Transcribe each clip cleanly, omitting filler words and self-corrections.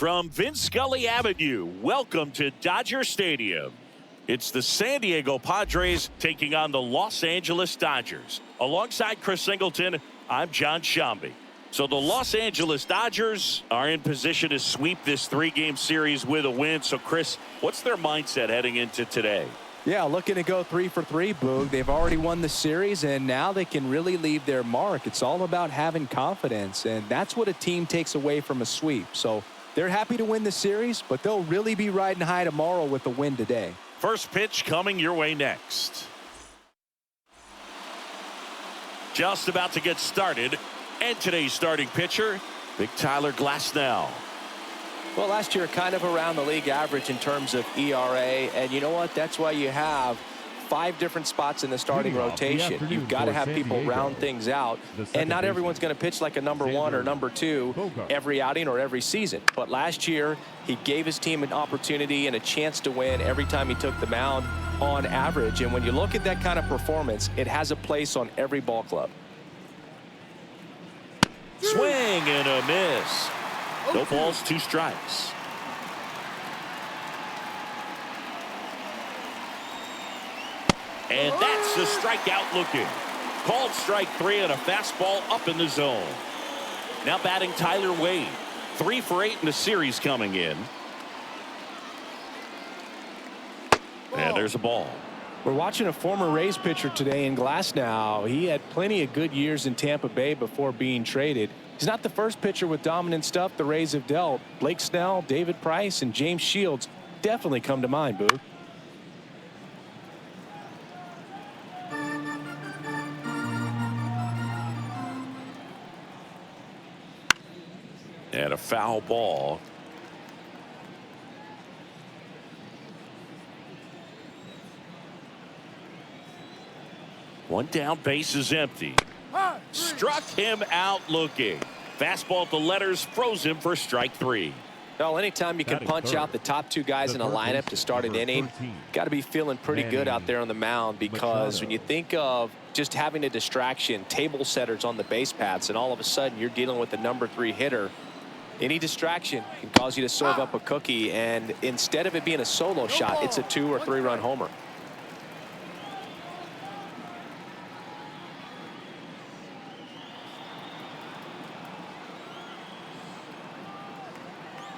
from Vince Scully Avenue, welcome to Dodger Stadium. It's the San Diego Padres taking on the Los Angeles Dodgers. Alongside Chris Singleton, I'm John Shambi. So the Los Angeles Dodgers are in position to sweep this three-game series with a win. So, Chris, what's their mindset heading into today? Yeah, looking to go 3 for 3, Boog. They've already won the series, and now they can really leave their mark. It's all about having confidence, and that's what a team takes away from a sweep. So they're happy to win the series, but they'll really be riding high tomorrow with the win today. First pitch coming your way next. Just about to get started, and today's starting pitcher, Big Tyler Glasnow. Well, last year, kind of around the league average in terms of ERA. And you know what? That's why you have 5 different spots in the starting rotation. You've got to have people round things out. And not everyone's going to pitch like a number 1 or number 2 every outing or every season. But last year, he gave his team an opportunity and a chance to win every time he took the mound on average. And when you look at that kind of performance, it has a place on every ball club. Swing and a miss. No balls, 2 strikes. And that's the strikeout looking. Called strike 3 and a fastball up in the zone. Now batting Tyler Wade. 3 for 8 in the series coming in. And there's a ball. We're watching a former Rays pitcher today in Glasnow. He had plenty of good years in Tampa Bay before being traded. He's not the first pitcher with dominant stuff the Rays have dealt. Blake Snell, David Price, and James Shields definitely come to mind, Boo. And a foul ball. One down, base is empty. Struck him out looking. Fastball at the letters, froze him for strike 3. Well, anytime you can punch out the top 2 guys in a lineup to start an inning, got to be feeling pretty good out there on the mound, because when you think of just having a distraction, table setters on the base paths, and all of a sudden you're dealing with the number 3 hitter, any distraction can cause you to serve up a cookie, and instead of it being a solo shot, it's a 2 or 3 run homer.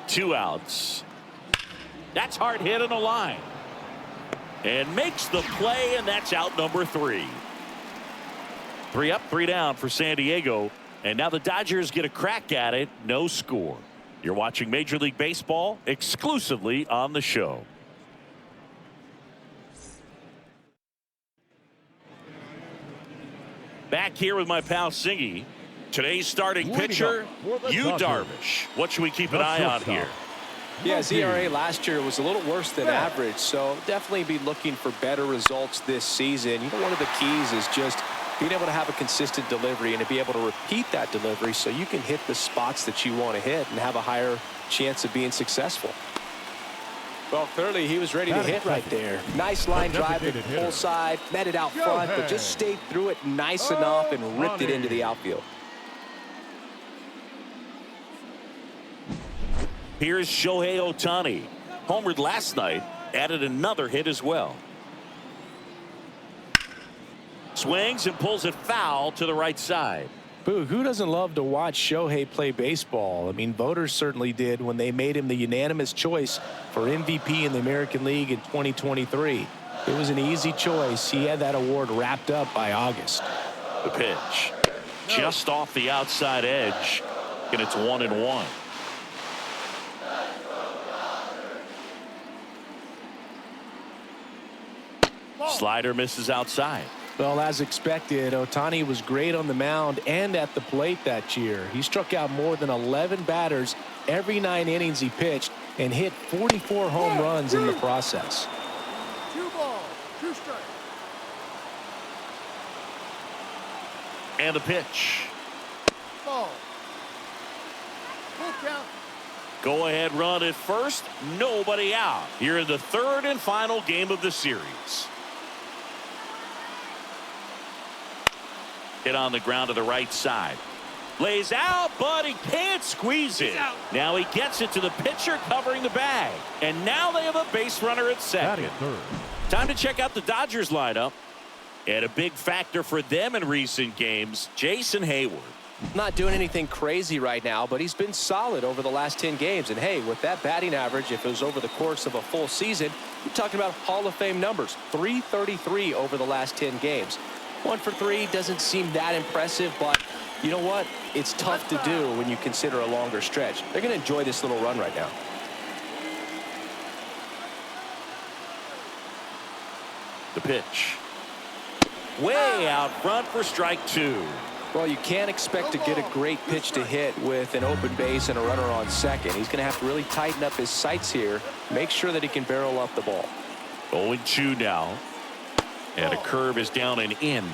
Two outs. That's hard hit in the line. And makes the play, and that's out number 3. 3 up, 3 down for San Diego. And now the Dodgers get a crack at it. No score. You're watching Major League Baseball exclusively on the show. Back here with my pal Singy. Today's starting pitcher, Yu Darvish. What should we keep an eye on here? Yeah, his ERA last year was a little worse than average, so definitely be looking for better results this season. You know, one of the keys is just being able to have a consistent delivery and to be able to repeat that delivery so you can hit the spots that you want to hit and have a higher chance of being successful. Well, clearly he was ready to hit right there. Nice line drive to the pull side, met it out front, but just stayed through it nice enough and ripped it into the outfield. Here's Shohei Ohtani. Homered last night, added another hit as well. Swings and pulls it foul to the right side. Boo, who doesn't love to watch Shohei play baseball? I mean, voters certainly did when they made him the unanimous choice for MVP in the American League in 2023. It was an easy choice. He had that award wrapped up by August. The pitch. Just off the outside edge, and it's 1-1. Slider misses outside. Well, as expected, Ohtani was great on the mound and at the plate that year. He struck out more than 11 batters every 9 innings he pitched and hit 44 home runs in the process. 2 balls, 2 strikes. And a pitch. Ball. Full count. Go ahead run at first. Nobody out. Here in the 3rd and final game of the series. Hit on the ground to the right side. Lays out, but he can't squeeze it. Now he gets it to the pitcher covering the bag. And now they have a base runner at second. Time to check out the Dodgers lineup. And a big factor for them in recent games, Jason Hayward. Not doing anything crazy right now, but he's been solid over the last 10 games. And hey, with that batting average, if it was over the course of a full season, you're talking about Hall of Fame numbers. 333 over the last 10 games. 1 for 3 doesn't seem that impressive, but you know what? It's tough to do when you consider a longer stretch. They're going to enjoy this little run right now. The pitch. Way out front for strike 2. Well, you can't expect to get a great pitch to hit with an open base and a runner on second. He's going to have to really tighten up his sights here, make sure that he can barrel up the ball. 0-2 now. And a curve is down and in.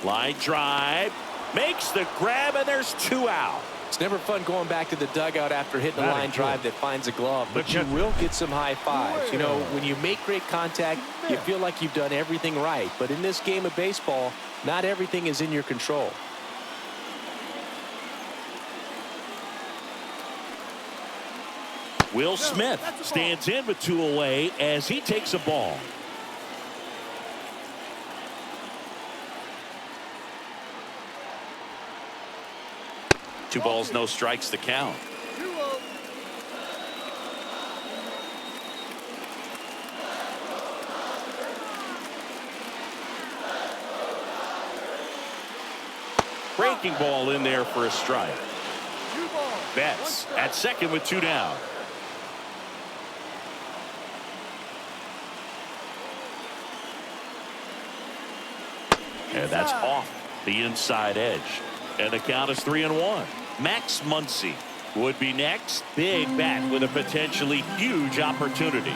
Line drive. Makes the grab, and there's 2 out. It's never fun going back to the dugout after hitting a line drive that finds a glove, but you will get some high fives. You know, when you make great contact, you feel like you've done everything right. But in this game of baseball, not everything is in your control. Will Smith stands in with 2 away as he takes a ball. Two balls, no strikes to count. 2-0. Breaking ball in there for a strike. 2 balls. Betts at second with 2 down. And that's off the inside edge. And the count is 3-1. Max Muncy would be next. Big bat with a potentially huge opportunity.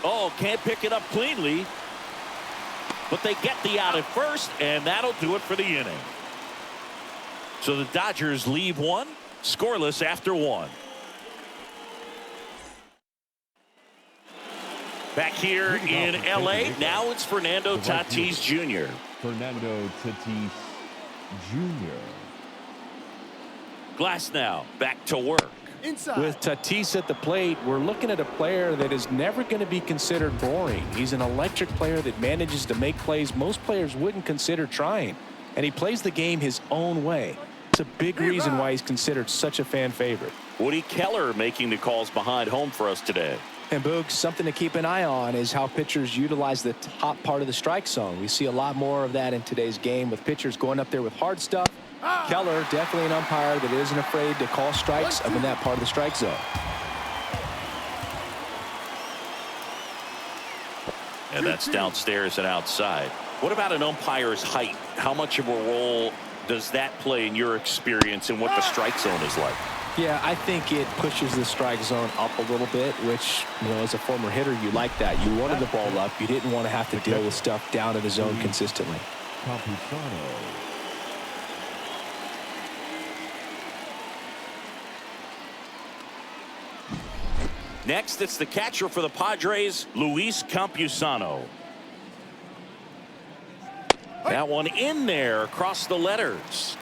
Oh, can't pick it up cleanly. But they get the out at first, and that'll do it for the inning. So the Dodgers leave 1, scoreless after 1. Back here in L.A., now it's Fernando Tatis Jr. Fernando Tatis Jr. Glass now back to work. Inside. With Tatis at the plate, we're looking at a player that is never going to be considered boring. He's an electric player that manages to make plays most players wouldn't consider trying. And he plays the game his own way. It's a big reason why he's considered such a fan favorite. Woody Keller making the calls behind home for us today. And Boog, something to keep an eye on is how pitchers utilize the top part of the strike zone. We see a lot more of that in today's game with pitchers going up there with hard stuff. Keller, definitely an umpire that isn't afraid to call strikes up in that part of the strike zone. And that's downstairs and outside. What about an umpire's height? How much of a role does that play in your experience in what the strike zone is like? Yeah, I think it pushes the strike zone up a little bit, which, you know, as a former hitter, you like that. You wanted the ball up. You didn't want to have to deal with stuff down in the zone consistently. Next, it's the catcher for the Padres, Luis Campusano. That one in there across the letters.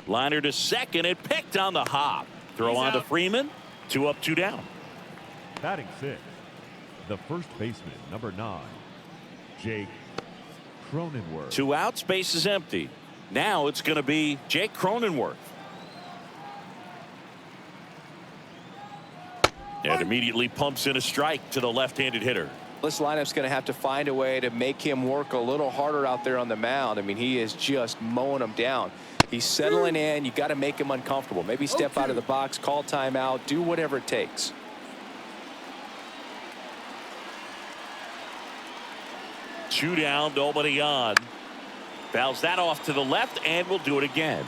Liner to second, it picked on the hop. Throw on to Freeman. 2 up, 2 down. Batting 6, the first baseman, number 9, Jake Cronenworth. 2 outs, base is empty. Now it's going to be Jake Cronenworth. And immediately pumps in a strike to the left-handed hitter. This lineup's going to have to find a way to make him work a little harder out there on the mound. I mean, he is just mowing them down. He's settling in. You got to make him uncomfortable. Maybe step out of the box, call timeout, do whatever it takes. Two down, nobody on. Fouls that off to the left, and we'll do it again.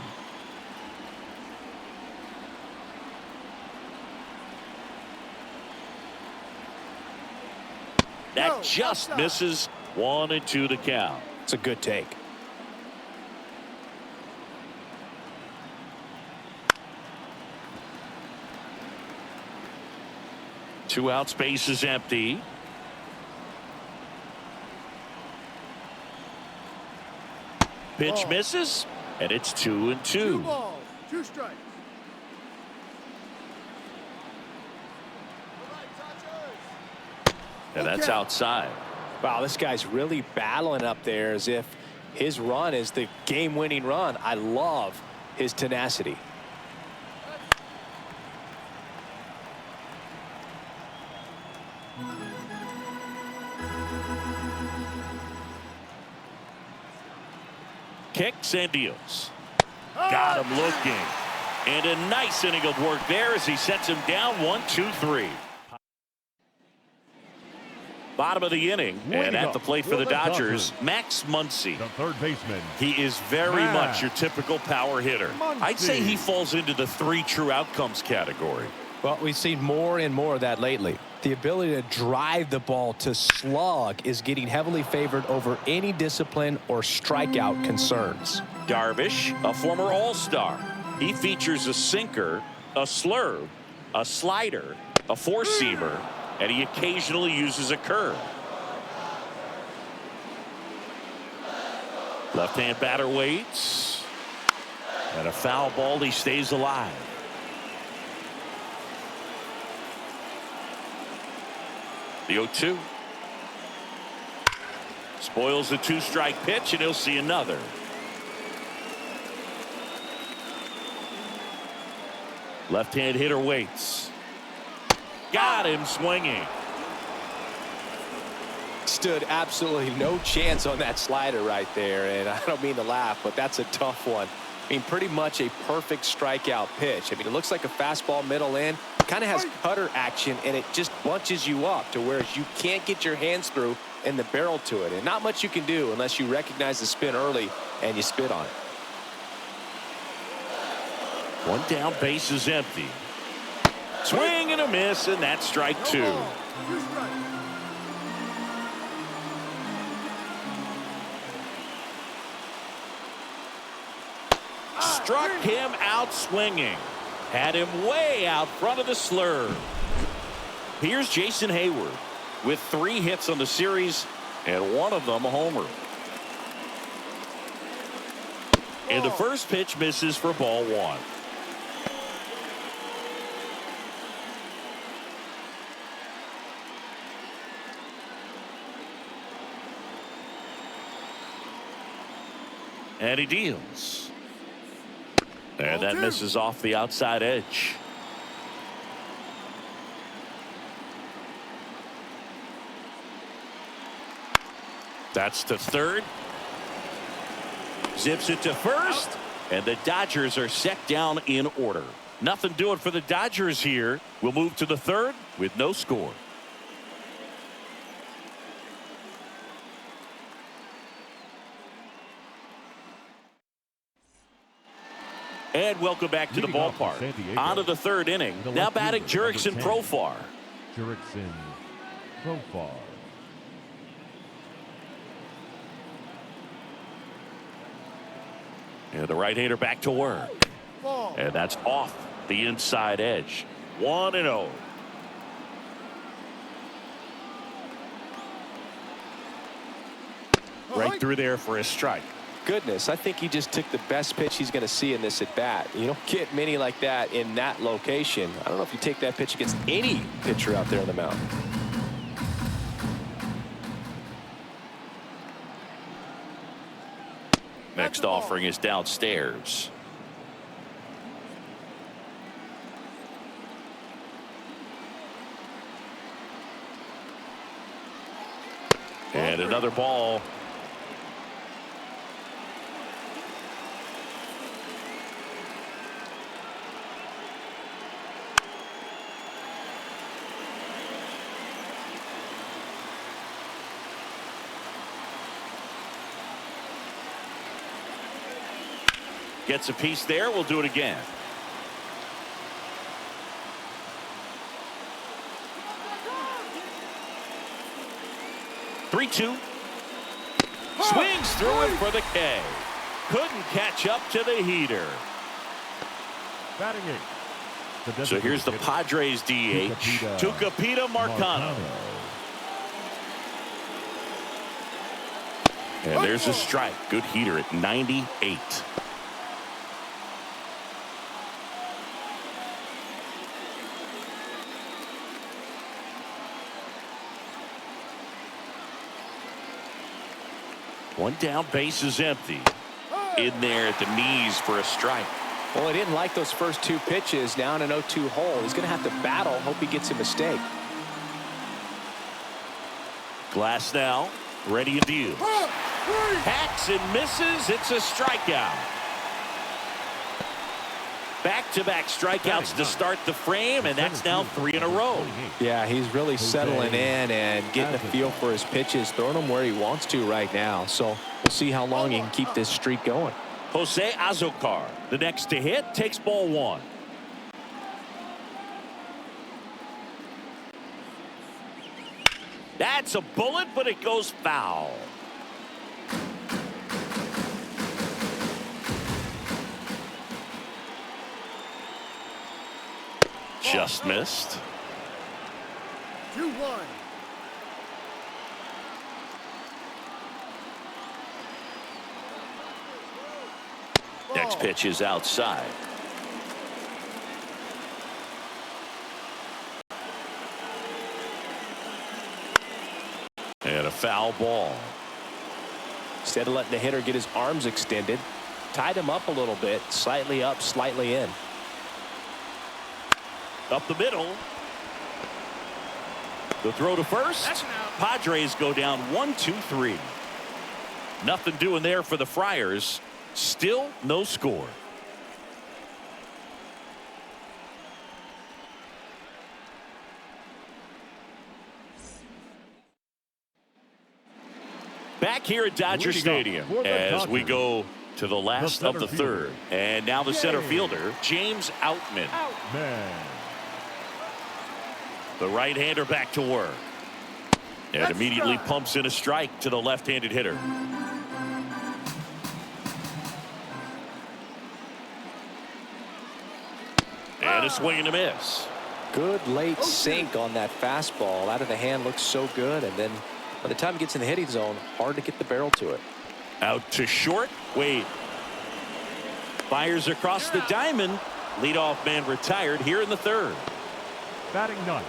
That just misses. 1-2 to count. It's a good take. Two outs, base is empty. Pitch misses, and it's 2-2. 2 balls, 2 strikes. And that's outside. Wow, this guy's really battling up there as if his run is the game-winning run. I love his tenacity. Kicks and deals. Got him looking. And a nice inning of work there as he sets him down 1-2-3. Bottom of the inning, and at the plate for the Dodgers, Max Muncy. The third baseman. He is very much your typical power hitter. I'd say he falls into the 3 true outcomes category. Well, we've seen more and more of that lately. The ability to drive the ball to slug is getting heavily favored over any discipline or strikeout concerns. Darvish, a former All-Star. He features a sinker, a slurve, a slider, a four-seamer, and he occasionally uses a curve. Left-hand batter waits. And a foul ball, he stays alive. The 0-2. Spoils the 2-strike pitch, and he'll see another. Left-hand hitter waits. Got him swinging. Stood absolutely no chance on that slider right there, and I don't mean to laugh, but that's a tough one. I mean, pretty much a perfect strikeout pitch. I mean, it looks like a fastball middle in. Kind of has cutter action, and it just bunches you up to where you can't get your hands through and the barrel to it. And not much you can do unless you recognize the spin early and you spit on it. One down, base is empty. Swing and a miss, and that's strike 2. 2 strikes. Struck him out swinging. Had him way out front of the slurve. Here's Jason Hayward with 3 hits on the series, and one of them a homer. And the first pitch misses for ball 1. And he deals. And that misses off the outside edge. That's to third. Zips it to first. And the Dodgers are set down in order. Nothing doing for the Dodgers here. We'll move to the third with no score. And welcome back to the ballpark. On to the third inning. Now batting Jurickson Profar. Jurickson Profar. And the right-hander back to work. And that's off the inside edge. 1-0. Right through there for a strike. Goodness, I think he just took the best pitch he's going to see in this at-bat. You don't get many like that in that location. I don't know if you take that pitch against any pitcher out there on the mound. Next offering is downstairs. And another ball. Gets a piece there. We'll do it again. 3-2. Swings through it for the K. Couldn't catch up to the heater. Batting eighth. So here's the Padres DH, Tucupita Marcano. And there's a strike. Good heater at 98. One down, base is empty. In there at the knees for a strike. Well, he didn't like those first two pitches. Now in an 0-2 hole. He's going to have to battle. Hope he gets a mistake. Glass now, ready and deals. Hacks and misses. It's a strikeout. Back-to-back strikeouts to start the frame, and that's now 3 in a row. Yeah, he's really settling in and getting a feel for his pitches, throwing them where he wants to right now. So we'll see how long he can keep this streak going. Jose Azocar, the next to hit, takes ball 1. That's a bullet, but it goes foul. Just missed. 2-1. Next pitch is outside. And a foul ball. Instead of letting the hitter get his arms extended, tied him up a little bit, slightly up, slightly in. Up the middle. The throw to first. Padres go down 1-2-3. Nothing doing there for the Friars. Still no score. Back here at Dodger Stadium as we go to the last of the third. And now the center fielder, James Outman. The right-hander back to work. And immediately pumps in a strike to the left-handed hitter. And a swing and a miss. Good late sink on that fastball. Out of the hand looks so good. And then by the time it gets in the hitting zone, hard to get the barrel to it. Out to short. Wade fires across the diamond. Leadoff man retired here in the third. Batting ninth,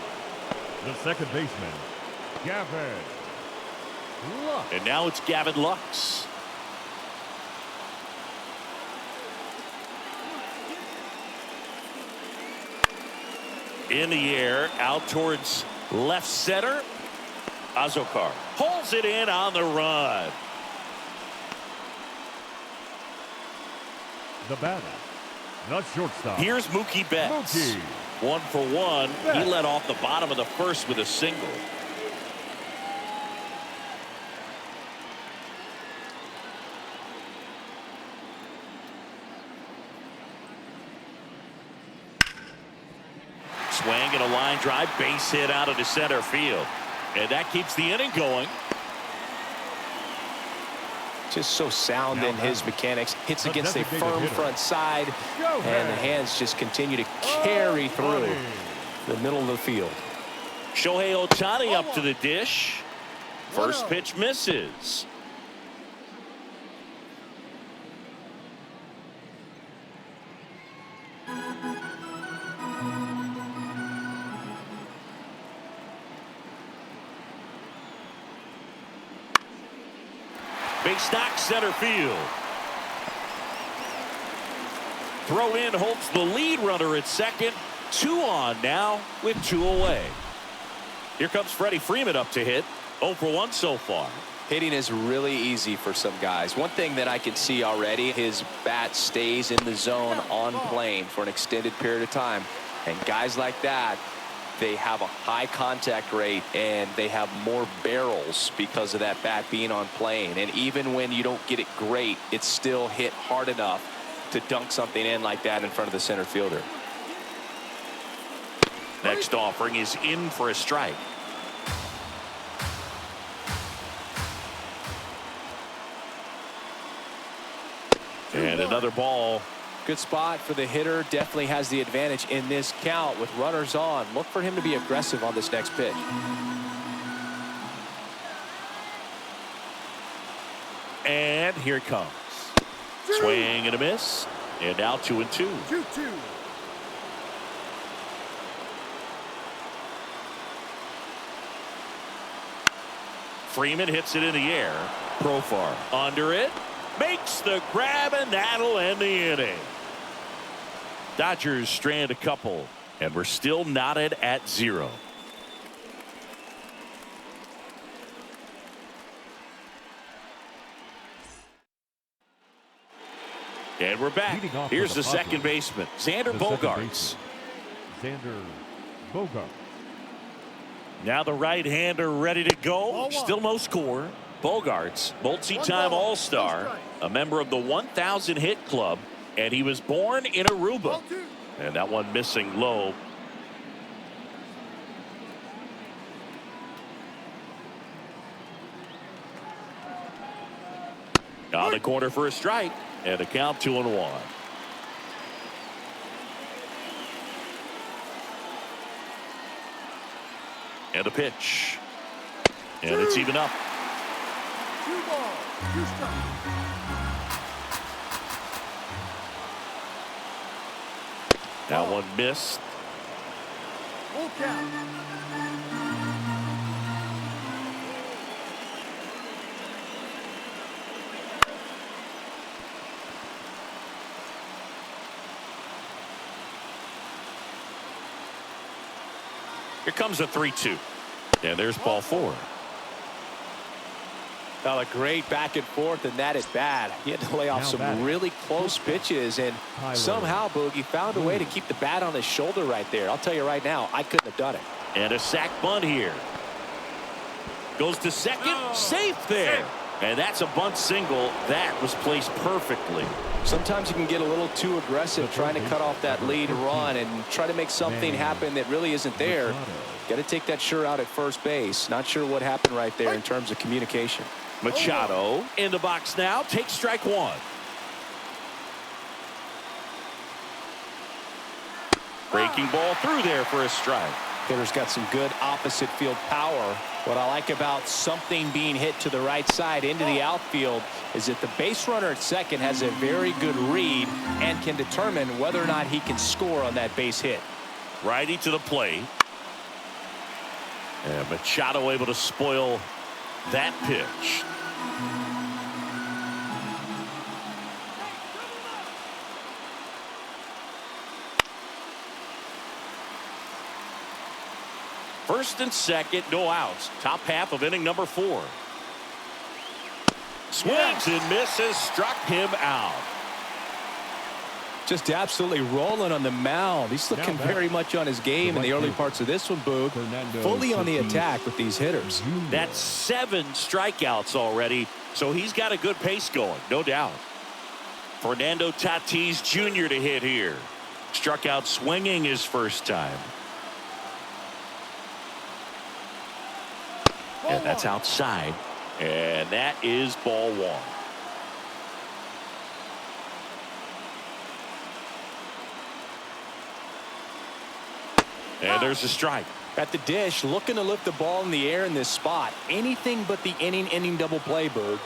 the second baseman, Gavin Lux. And now it's Gavin Lux. In the air, out towards left center. Azocar pulls it in on the run. The batter, the shortstop. Here's Mookie Betts. Mookie. 1 for 1. He led off the bottom of the first with a single. Swing and a line drive, base hit out into center field. And that keeps the inning going. Just so sound in his mechanics. Hits against a firm front side. And the hands just continue to carry through the middle of the field. Shohei Ohtani up to the dish. First pitch misses. Big stock center field. Throw in holds the lead runner at second. 2 on now with 2 away. Here comes Freddie Freeman up to hit. 0 for 1 so far. Hitting is really easy for some guys. One thing that I can see already, his bat stays in the zone on plane for an extended period of time. And guys like that, they have a high contact rate and they have more barrels because of that bat being on plane. And even when you don't get it great, it's still hit hard enough to dunk something in like that in front of the center fielder. Next offering is in for a strike. And another ball. Good spot for the hitter. Definitely has the advantage in this count with runners on. Look for him to be aggressive on this next pitch. And here it comes. Swing and a miss. And now 2-2. 2-2. Freeman hits it in the air. Profar under it. Makes the grab, and that'll end the inning. Dodgers strand a couple, and we're still knotted at 0. And we're back. Here's the second baseman, Xander Bogaerts. Xander Bogaerts. Now the right-hander ready to go. Still no score. Bogaerts, multi-time All-Star, a member of the 1,000 hit club, and he was born in Aruba. And that one missing low. On the corner for a strike, and a count 2-1. And a pitch. And it's even up. 2 balls, 2 strikes. That one missed. Full count. Here comes a 3-2. And there's ball 4. Well, a great back and forth, and that is bad. He had to lay off some really close pitches, and somehow Boogie found a way to keep the bat on his shoulder right there. I'll tell you right now, I couldn't have done it. And a sac bunt here. Goes to second, safe there. And that's a bunt single. That was placed perfectly. Sometimes you can get a little too aggressive trying to cut off that lead run and try to make something happen that really isn't there. Got to take that sure out at first base. Not sure what happened right there in terms of communication. Machado in the box now. Takes strike 1. Breaking ball through there for a strike. Hitter's got some good opposite field power. What I like about something being hit to the right side into the outfield is that the base runner at second has a very good read and can determine whether or not he can score on that base hit. Righty to the plate. And Machado able to spoil that pitch. First and second, no outs. Top half of inning number 4. Swings and misses, struck him out. Just absolutely rolling on the mound. He's looking very much on his game in the early parts of this one, Boog. Fully on the attack with these hitters. That's 7 strikeouts already, so he's got a good pace going, no doubt. Fernando Tatis Jr. to hit here. Struck out swinging his first time. And that's outside. And that is ball 1. And there's a strike. At the dish, looking to lift the ball in the air in this spot. Anything but the inning double play, Boog.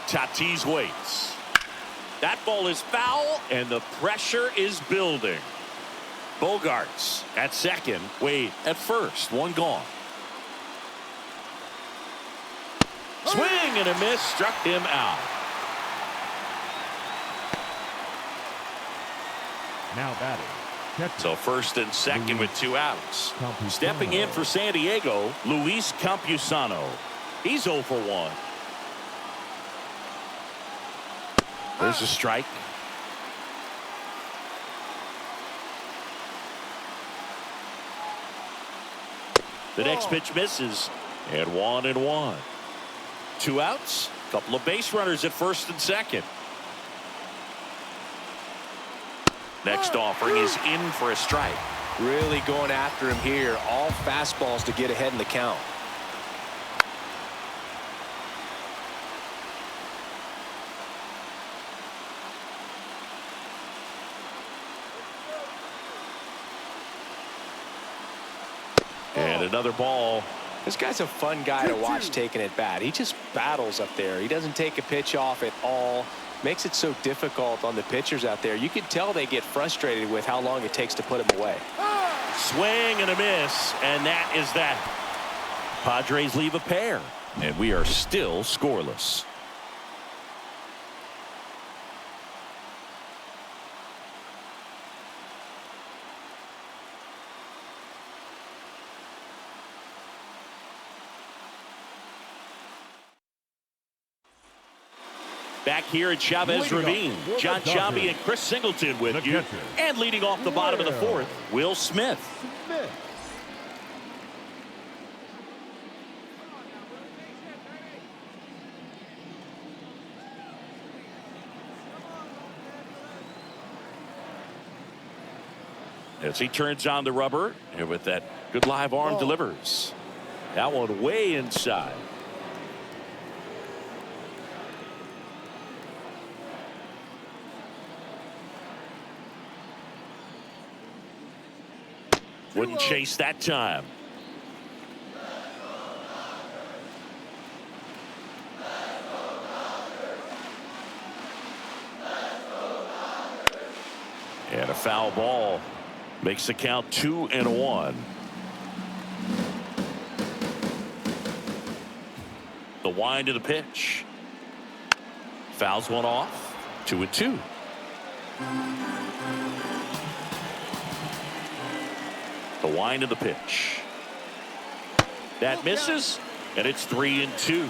Tatis waits. That ball is foul, and the pressure is building. Bogaerts at second. Wade at first. One gone. Swing and a miss. Struck him out. Now batting. So first and second with 2 outs. Stepping in for San Diego, Luis Campusano. He's 0 for 1. There's a strike. The next pitch misses. And 1-1. 2 outs. Couple of base runners at first and second. Next offering is in for a strike. Really going after him here. All fastballs to get ahead in the count. And another ball. This guy's a fun guy to watch taking at bat. He just battles up there. He doesn't take a pitch off at all. Makes it so difficult on the pitchers out there. You can tell they get frustrated with how long it takes to put him away. Swing and a miss, and that is that. Padres leave a pair, and we are still scoreless. Back here at Chavez Ravine, John Sciambi and Chris Singleton with you. And leading off the bottom of the fourth, Will Smith. As he turns on the rubber, and with that good live arm delivers. That one way inside. Wouldn't chase that time. And a foul ball makes the count 2-1. The wind of the pitch. Fouls one off. 2-2. The wind of the pitch. That misses, and it's 3-2.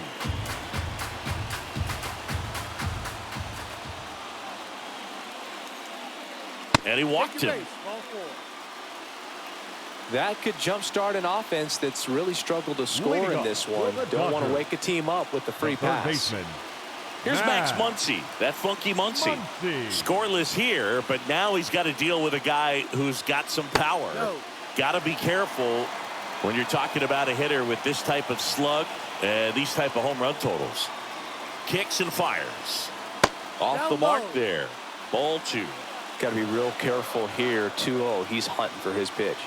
And he walked him. That could jumpstart an offense that's really struggled to score in this one. Don't want to wake a team up with the free pass. Here's Max Muncy, that funky Muncy. Scoreless here, but now he's got to deal with a guy who's got some power. Got to be careful when you're talking about a hitter with this type of slug and these type of home run totals. Kicks and fires. Off the mark there. Ball 2. Got to be real careful here. 2-0. He's hunting for his pitch.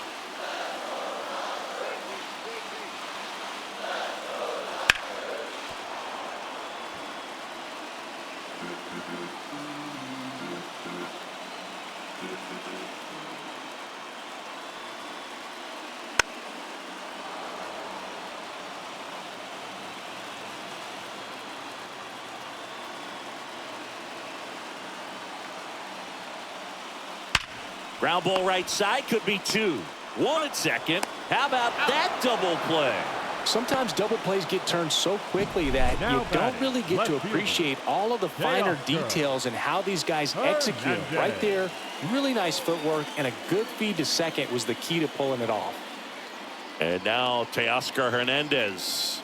Ground ball right side, could be 2. 1 at second. How about that double play? Sometimes double plays get turned so quickly that you don't really get to appreciate all of the finer details and how these guys execute. Right there, really nice footwork, and a good feed to second was the key to pulling it off. And now Teoscar Hernandez.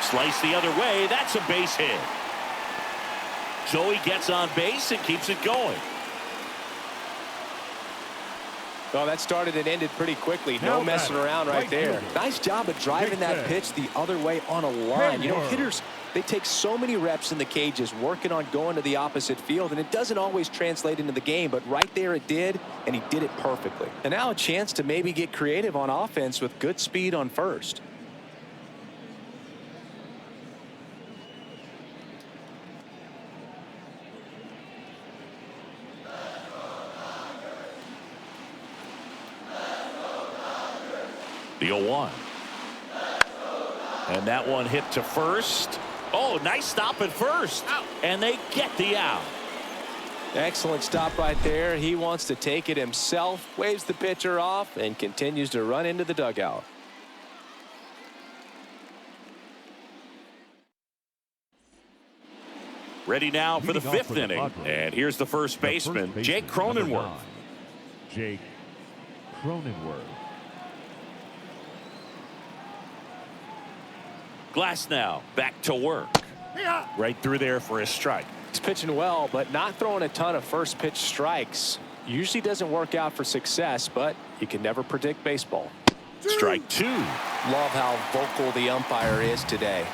Slice the other way. That's a base hit. So he gets on base and keeps it going. Well, that started and ended pretty quickly. No messing around right there. Nice job of driving that pitch the other way on a line. You know, hitters, they take so many reps in the cages working on going to the opposite field, and it doesn't always translate into the game, but right there it did, and he did it perfectly. And now a chance to maybe get creative on offense with good speed on first. The 0-1. And that one hit to first. Oh, nice stop at first. And they get the out. Excellent stop right there. He wants to take it himself, waves the pitcher off, and continues to run into the dugout. Ready now for the 5th inning. And here's the first baseman, Jake Cronenworth. Jake Cronenworth. Glass now back to work. Right through there for a strike. He's pitching well, but not throwing a ton of first pitch strikes. Usually doesn't work out for success, but you can never predict baseball. Strike two. Love how vocal the umpire is today.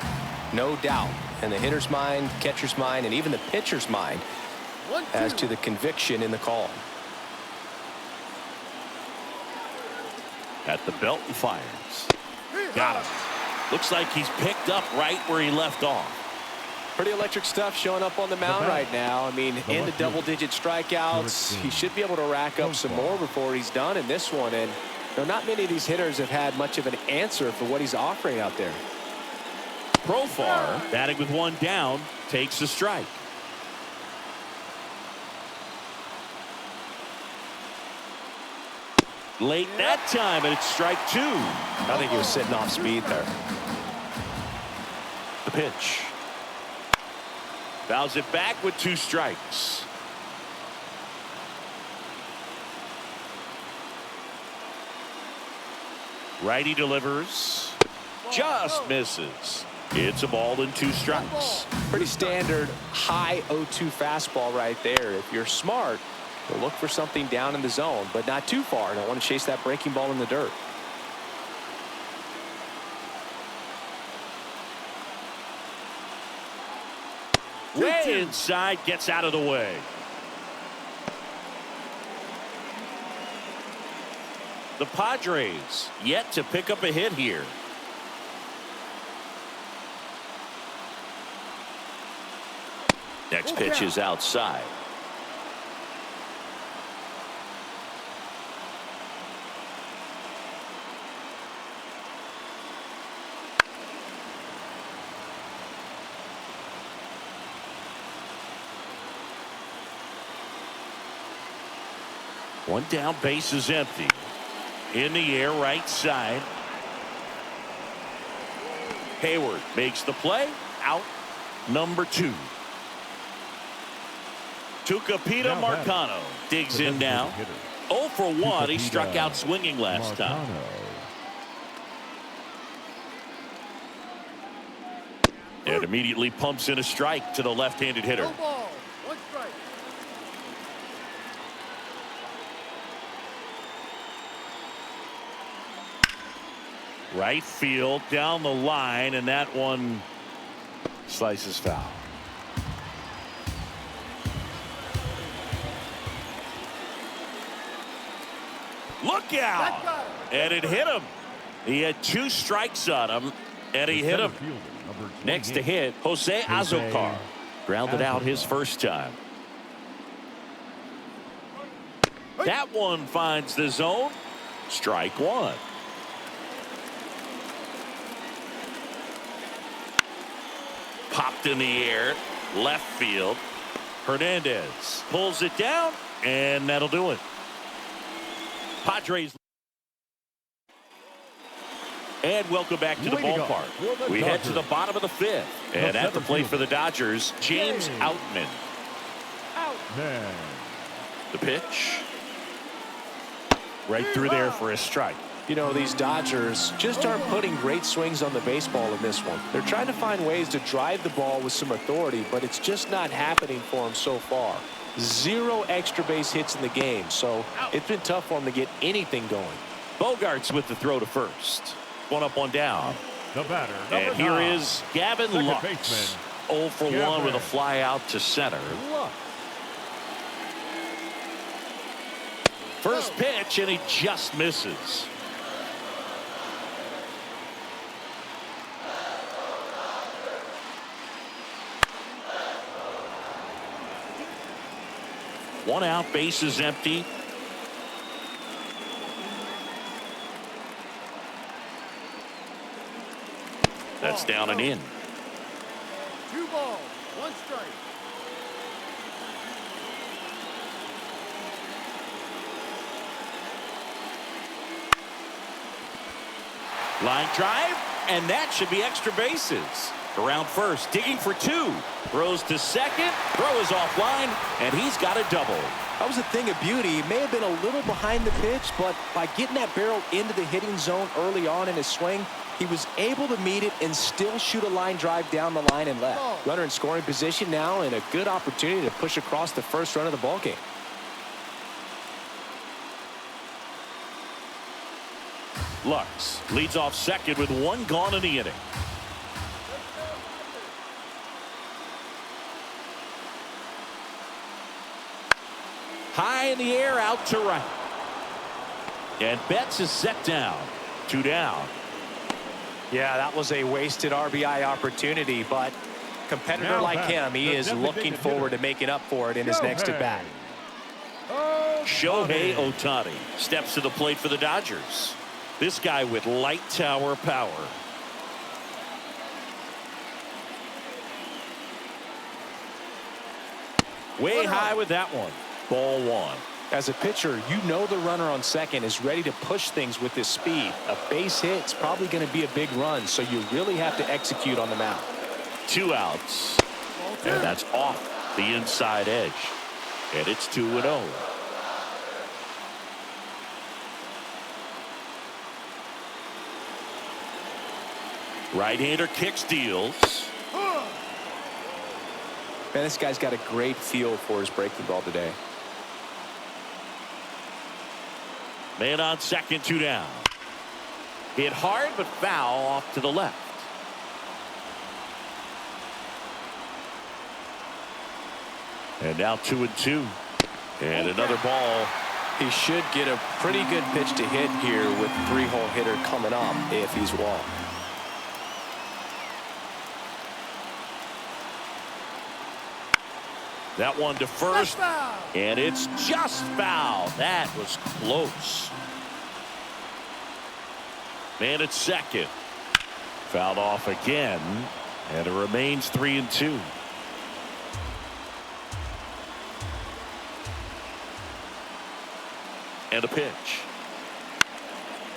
No doubt. In the hitter's mind, catcher's mind, and even the pitcher's mind as to the conviction in the call. At the belt and fires. Got him. Looks like he's picked up right where he left off. Pretty electric stuff showing up on the mound right now. I mean, into double-digit strikeouts. He should be able to rack up some more before he's done in this one. And not many of these hitters have had much of an answer for what he's offering out there. Profar, batting with one down, takes a strike. Late that time, and it's strike two. I think he was sitting off speed there. The pitch. Fouls it back with two strikes. Righty delivers. Just misses. It's a ball and two strikes. Pretty standard high 0-2 fastball right there. If you're smart, you'll look for something down in the zone, but not too far. Don't want to chase that breaking ball in the dirt. Way inside, gets out of the way. The Padres yet to pick up a hit here. Next pitch is outside. One down, base is empty. In the air, right side. Hayward makes the play. Out number two. Tucupita Marcano digs in now. 0 for 1. He struck out swinging last time. And immediately pumps in a strike to the left-handed hitter. One strike. Right field down the line, and that one slices foul. Look out! And it hit him. He had two strikes on him, and he hit him. Next to hit, Jose Azocar. Grounded out his first time. That one finds the zone. Strike one. Popped in the air, left field. Hernandez pulls it down, and that'll do it. Padres. And welcome back to the ballpark. We head to the bottom of the fifth. And at the plate for the Dodgers, James Outman. The pitch. Right through there for a strike. You know, these Dodgers just aren't putting great swings on the baseball in this one. They're trying to find ways to drive the ball with some authority, but it's just not happening for them so far. 0 extra base hits in the game, so it's been tough for them to get anything going. Bogarts with the throw to first. One up, one down. The batter, and here is Gavin Lux. 0 for 1 with a fly out to center. First pitch, and he just misses. One out, base is empty. That's down and in. 2 balls, 1 strike. Line drive, and that should be extra bases. Around first, digging for 2. Throws to second, throw is offline, and he's got a double. That was a thing of beauty. He may have been a little behind the pitch, but by getting that barrel into the hitting zone early on in his swing, He was able to meet it and still shoot a line drive down the line and left. Runner in scoring position now, and a good opportunity to push across the first run of the ballgame. Lux leads off second with one gone in the inning. High in the air, out to right. And Betts is set down. 2 down. Yeah, that was a wasted RBI opportunity, but competitor like him, he is looking forward to making up for it in his next at-bat. Shohei Ohtani steps to the plate for the Dodgers. This guy with light tower power. Way high with that one. Ball 1. As a pitcher, you know the runner on second is ready to push things with his speed. A base hit's probably going to be a big run, so you really have to execute on the mound. 2 outs. And that's off the inside edge. And it's 2-0. Right-hander kicks, deals. Man, this guy's got a great feel for his breaking ball today. Man on second, 2 down. Hit hard but foul off to the left. And now 2-2. And another ball. He should get a pretty good pitch to hit here with 3-hole hitter coming up if he's walked. That one to first, and it's just foul. That was close. Man at second. Fouled off again, and it remains 3-2. And a pitch.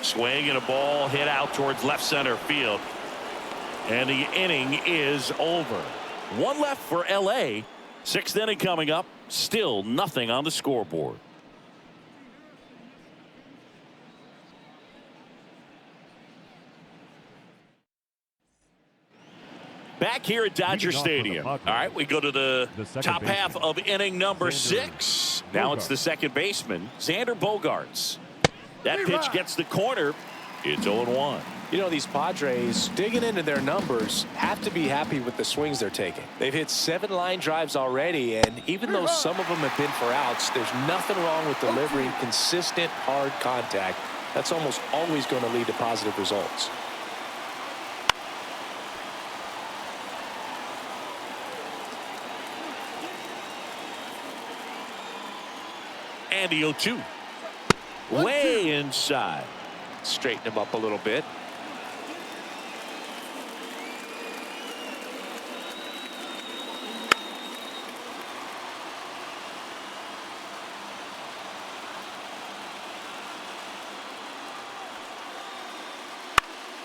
Swing and a ball hit out towards left center field. And the inning is over. One left for LA. 6th inning coming up. Still nothing on the scoreboard. Back here at Dodger Stadium. All right, we go to the top half of inning number 6. Now it's the second baseman, Xander Bogaerts. That pitch gets the corner. It's 0-1. You know, these Padres, digging into their numbers, have to be happy with the swings they're taking. They've hit 7 line drives already, and even though some of them have been for outs, there's nothing wrong with delivering consistent, hard contact. That's almost always going to lead to positive results. And the 0-2. Way inside. Straighten him up a little bit.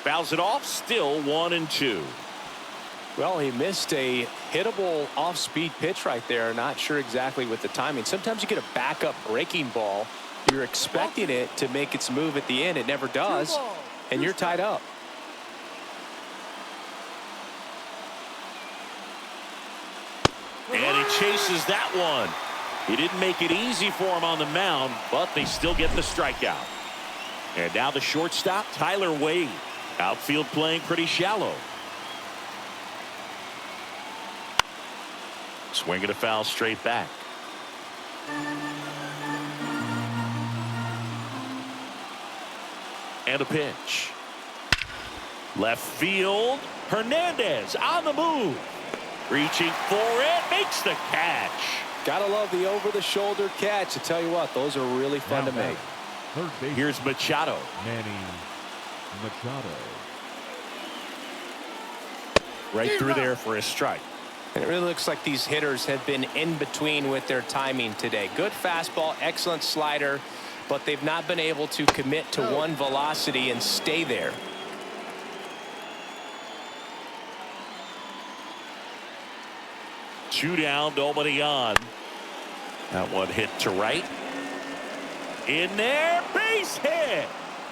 Fouls it off. Still 1-2. Well, he missed a hittable off-speed pitch right there. Not sure exactly with the timing. Sometimes you get a backup breaking ball. You're expecting it to make its move at the end. It never does, and you're tied up. And he chases that one. He didn't make it easy for him on the mound, but they still get the strikeout. And now the shortstop, Tyler Wade. Outfield playing pretty shallow. Swing and a foul straight back. And a pitch. Left field. Hernandez on the move. Reaching for it. Makes the catch. Gotta love the over-the-shoulder catch. I tell you what, those are really fun to make. Here's Machado. Manny Machado. Right through there for a strike. And it really looks like these hitters have been in between with their timing today. Good fastball, excellent slider, but they've not been able to commit to one velocity and stay there. Two down, nobody on. That one hit to right. In there, base hit.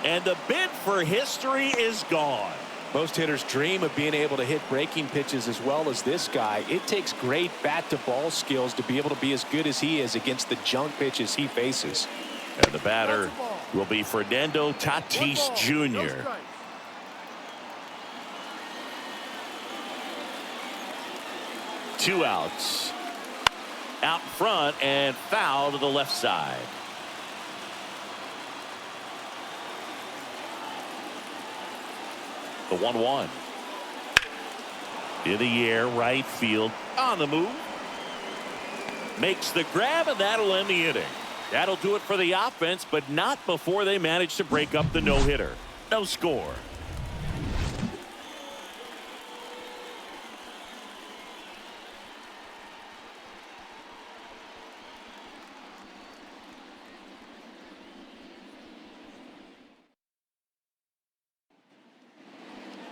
And the bid for history is gone. Most hitters dream of being able to hit breaking pitches as well as this guy. It takes great bat-to-ball skills to be able to be as good as he is against the junk pitches he faces. And the batter will be Fernando Tatis Jr. Two outs. Out front and foul to the left side. The 1-1. In the air, right field, on the move. Makes the grab, and that'll end the inning. That'll do it for the offense, but not before they manage to break up the no-hitter. No score.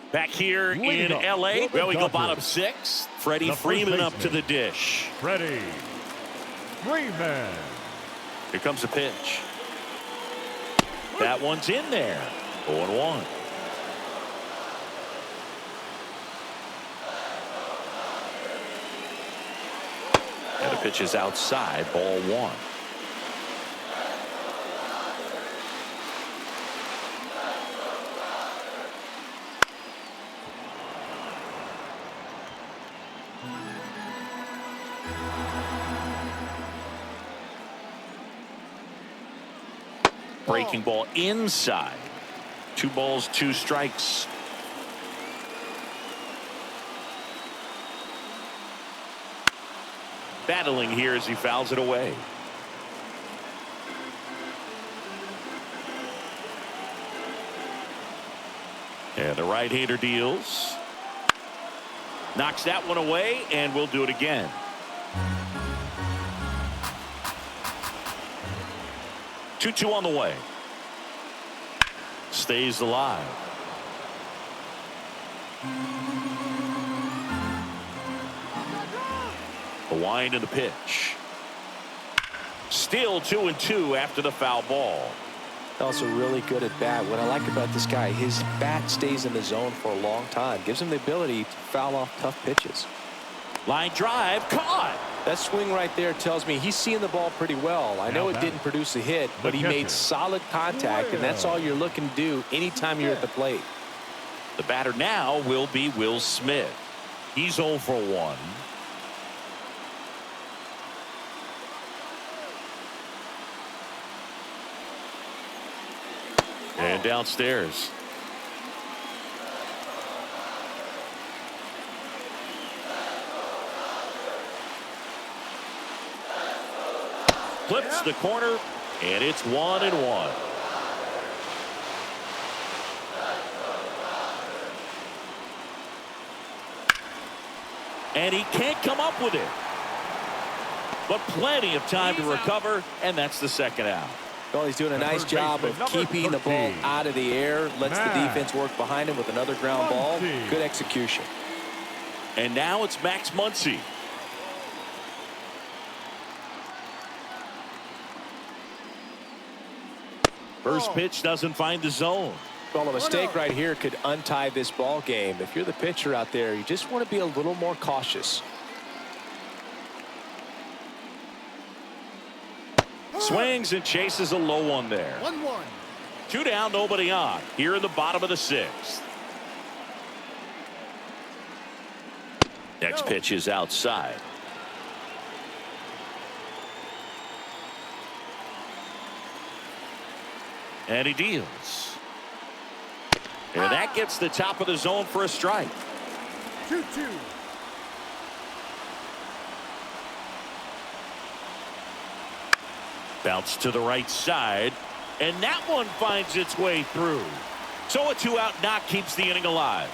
Back here in L.A., well, we go bottom 6. Freddie Freeman up to the dish. Freddie Freeman. Here comes the pitch. That one's in there. 0-1. And the pitch is outside, ball 1. Breaking ball inside. 2 balls, 2 strikes. Battling here as he fouls it away. And the right-hander deals. Knocks that one away, and we'll do it again. Two on the way. Stays alive. The wind and the pitch. Still 2-2 after the foul ball. Also really good at bat. What I like about this guy, his bat stays in the zone for a long time. Gives him the ability to foul off tough pitches. Line drive, caught. That swing right there tells me he's seeing the ball pretty well. I know it didn't produce a hit, but he made solid contact, and that's all you're looking to do anytime you're at the plate. The batter now will be Will Smith. He's 0 for 1. And downstairs. Flips the corner, and it's 1-1. And he can't come up with it. But plenty of time to recover, and that's the second out. Well, he's doing a nice job of keeping the ball out of the air. Lets the defense work behind him with another ground ball. Good execution. And now it's Max Muncy. First pitch doesn't find the zone. Well, a mistake right here could untie this ball game. If you're the pitcher out there, you just want to be a little more cautious. Swings and chases a low one there. 1-1. 2 down, nobody on. Here in the bottom of the 6th. Next pitch is outside. And he deals. And that gets the top of the zone for a strike. 2-2. Bounce to the right side. And that one finds its way through. So a 2-out knock keeps the inning alive.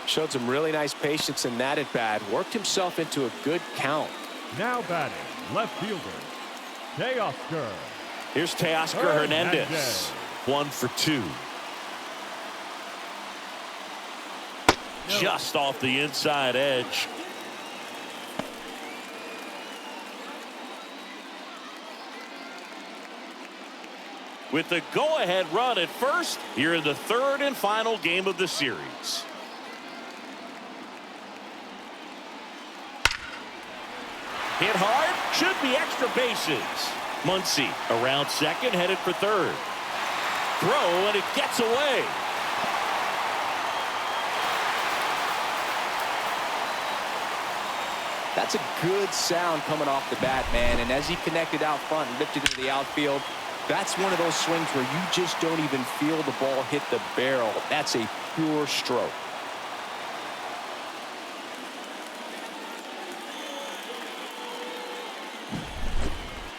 Showed some really nice patience in that at bat. Worked himself into a good count. Now batting, left fielder, Teoscar. Here's Teoscar Hernandez. 1 for 2. Just off the inside edge. with the go-ahead run at first here in the third and final game of the series. Hit hard, should be extra bases. Muncy around second, headed for third. Throw, and it gets away. That's a good sound coming off the bat, man. And as he connected out front and lifted into the outfield, that's one of those swings where you just don't even feel the ball hit the barrel. That's a pure stroke.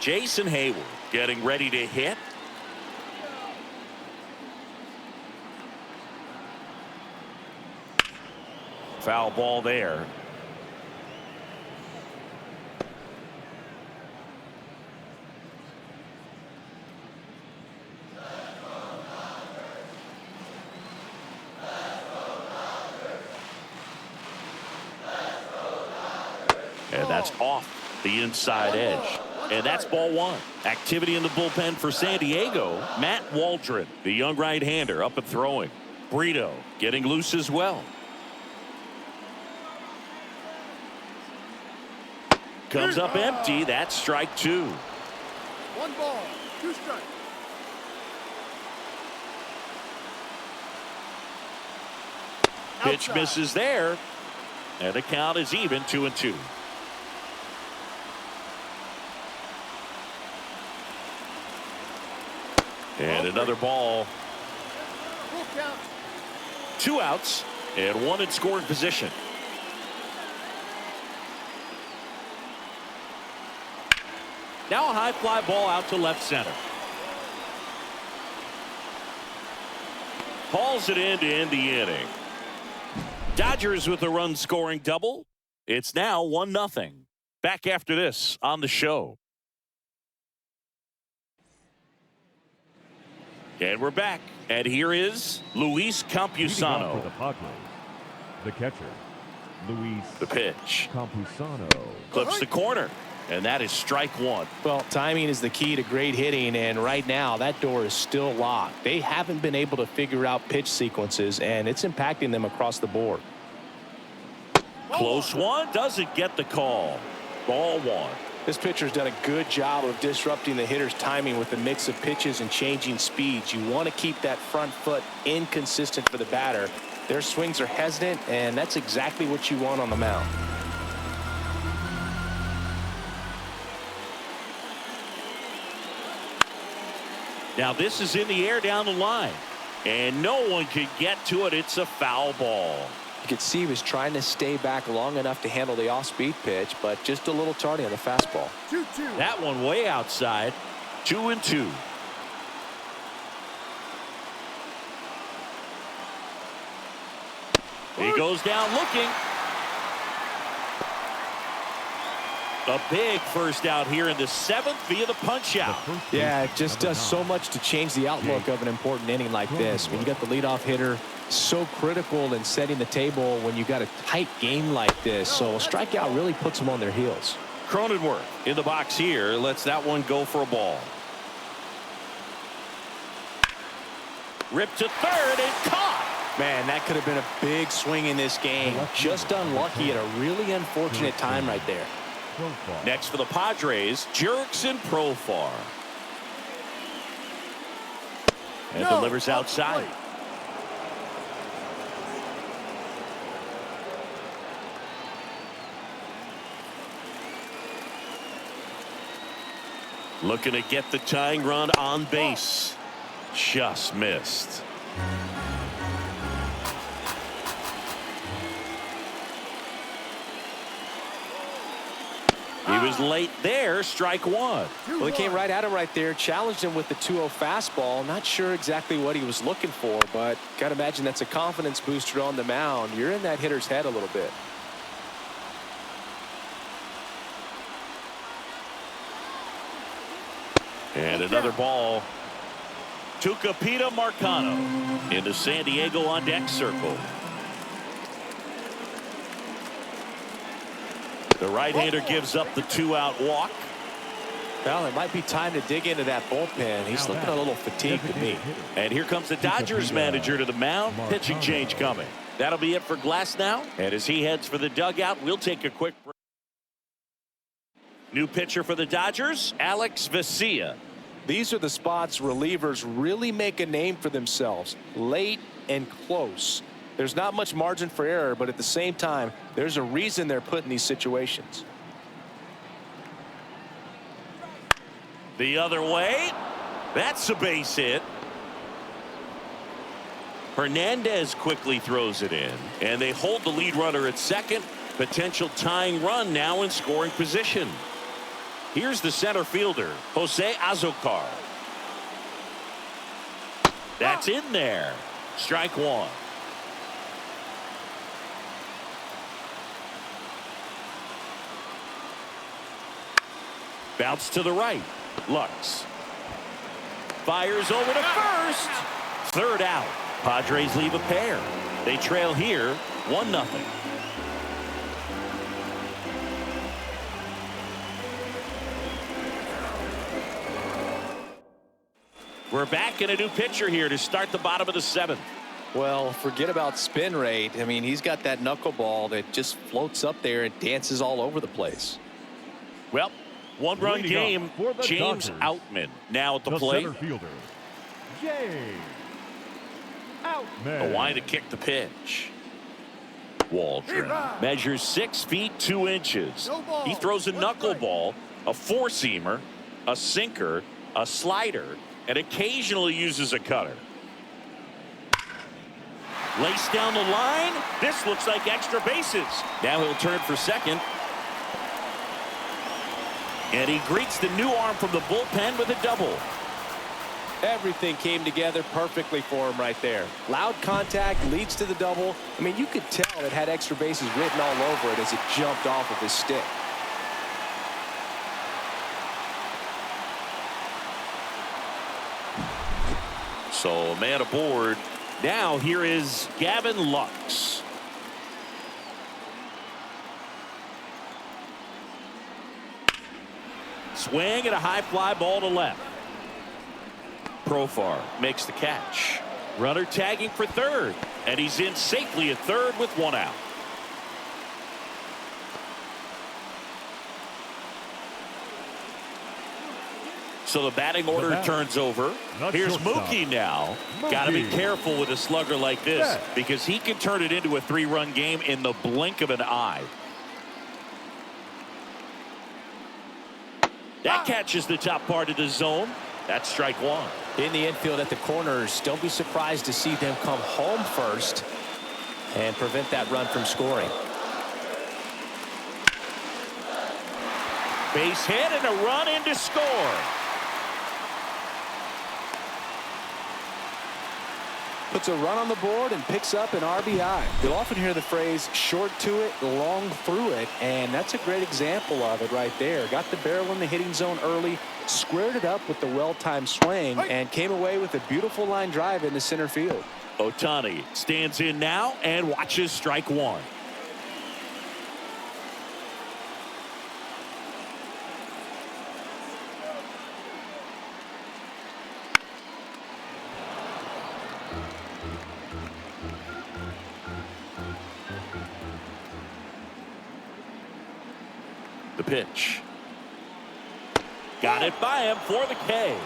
Jason Hayward getting ready to hit. Foul ball there. And that's off the inside edge. And that's ball one. Activity in the bullpen for San Diego. Matt Waldron, the young right-hander, up and throwing. Brito getting loose as well. Comes up empty. That's strike two. 1 ball, 2 strikes. Pitch misses there. And the count is even 2-2. And another ball. Full count. 2 outs and 1 in scoring position. Now a high fly ball out to left center. Hauls it in to end the inning. Dodgers with a run scoring double. It's now 1-0. Back after this on the show. And we're back. And here is Luis Campusano. For the Padres, the catcher, Luis The pitch. Campusano. Clips the corner. And that is strike one. Well, timing is the key to great hitting, and right now that door is still locked. They haven't been able to figure out pitch sequences, and it's impacting them across the board. Close one. Doesn't get the call. Ball one. This pitcher's done a good job of disrupting the hitter's timing with a mix of pitches and changing speeds. You want to keep that front foot inconsistent for the batter. Their swings are hesitant, and that's exactly what you want on the mound. Now this is in the air down the line. And no one can get to it. It's a foul ball. You could see he was trying to stay back long enough to handle the off-speed pitch, but just a little tardy on the fastball. 2-2. That one way outside. 2-2. He goes down looking. A big first out here in the 7th via the punch out. Yeah, it just does so much to change the outlook of an important inning like this. When you got the leadoff hitter, so critical in setting the table when you got a tight game like this. So a strikeout really puts them on their heels. Cronenworth in the box here lets that one go for a ball. Ripped to third and caught. Man, that could have been a big swing in this game. Just unlucky at a really unfortunate time right there. Next for the Padres, Jurickson Profar. And delivers outside. Looking to get the tying run on base. Just missed. He was late there. Strike one. Well, he came right at him right there, challenged him with the 2-0 fastball. Not sure exactly what he was looking for, but got to imagine that's a confidence booster on the mound. You're in that hitter's head a little bit. And another ball. Tucupita Marcano into San Diego on deck circle. The right-hander gives up the 2-out walk. Well, it might be time to dig into that bullpen. He's looking a little fatigued to me. And here comes the Dodgers manager to the mound. Pitching change coming. That'll be it for Glass now. And as he heads for the dugout, we'll take a quick break. New pitcher for the Dodgers, Alex Vesia. These are the spots relievers really make a name for themselves. Late and close. There's not much margin for error, but at the same time, there's a reason they're put in these situations. The other way. That's a base hit. Hernandez quickly throws it in, and they hold the lead runner at second. Potential tying run now in scoring position. Here's the center fielder, Jose Azocar. That's in there. Strike one. Bounce to the right. Lux fires over to first. Third out. Padres leave a pair. They trail here 1-0. We're back in a new pitcher here to start the bottom of the seventh. Well, forget about spin rate. I mean, he's got that knuckleball that just floats up there and dances all over the place. Well, one-run game. James Dodgers, Outman now at the plate. Center fielder, James Outman. A wide to kick the pitch. Waldron measures 6 feet 2 inches. He throws a knuckleball, a four-seamer, a sinker, a slider, and occasionally uses a cutter. Laced down the line. This looks like extra bases. Now he'll turn for second. And he greets the new arm from the bullpen with a double. Everything came together perfectly for him right there. Loud contact leads to the double. I mean, you could tell it had extra bases written all over it as it jumped off of his stick. So a man aboard. Now here is Gavin Lux. Swing and a high fly ball to left. Profar makes the catch. Runner tagging for third, and he's in safely at third with 1 out. So the batting order turns over. Here's Mookie now. Got to be careful with a slugger like this because he can turn it into a 3-run game in the blink of an eye. That catches the top part of the zone. That's strike one. In the infield at the corners, don't be surprised to see them come home first and prevent that run from scoring. Base hit and a run in to score. Puts a run on the board and picks up an RBI. You'll often hear the phrase short to it, long through it, and that's a great example of it right there. Got the barrel in the hitting zone early, squared it up with the well-timed swing, and came away with a beautiful line drive into center field. Ohtani stands in now and watches strike one. The pitch. Got it by him for the K.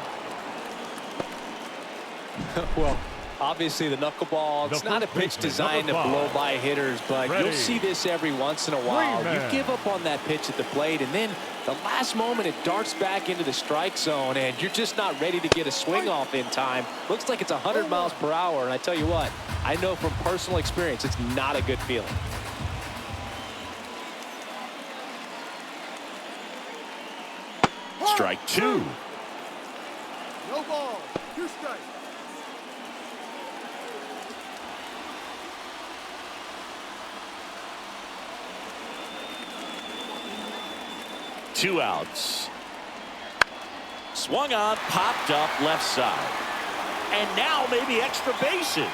Well, obviously the knuckleball, it's not a pitch designed to blow by hitters, but you'll see this every once in a while. You give up on that pitch at the plate, and then the last moment it darts back into the strike zone, and you're just not ready to get a swing off in time. Looks like it's 100 miles per hour, and I tell you what, I know from personal experience it's not a good feeling. Strike two. No ball. 2 strikes. Two outs. Swung on, popped up left side. And now maybe extra bases.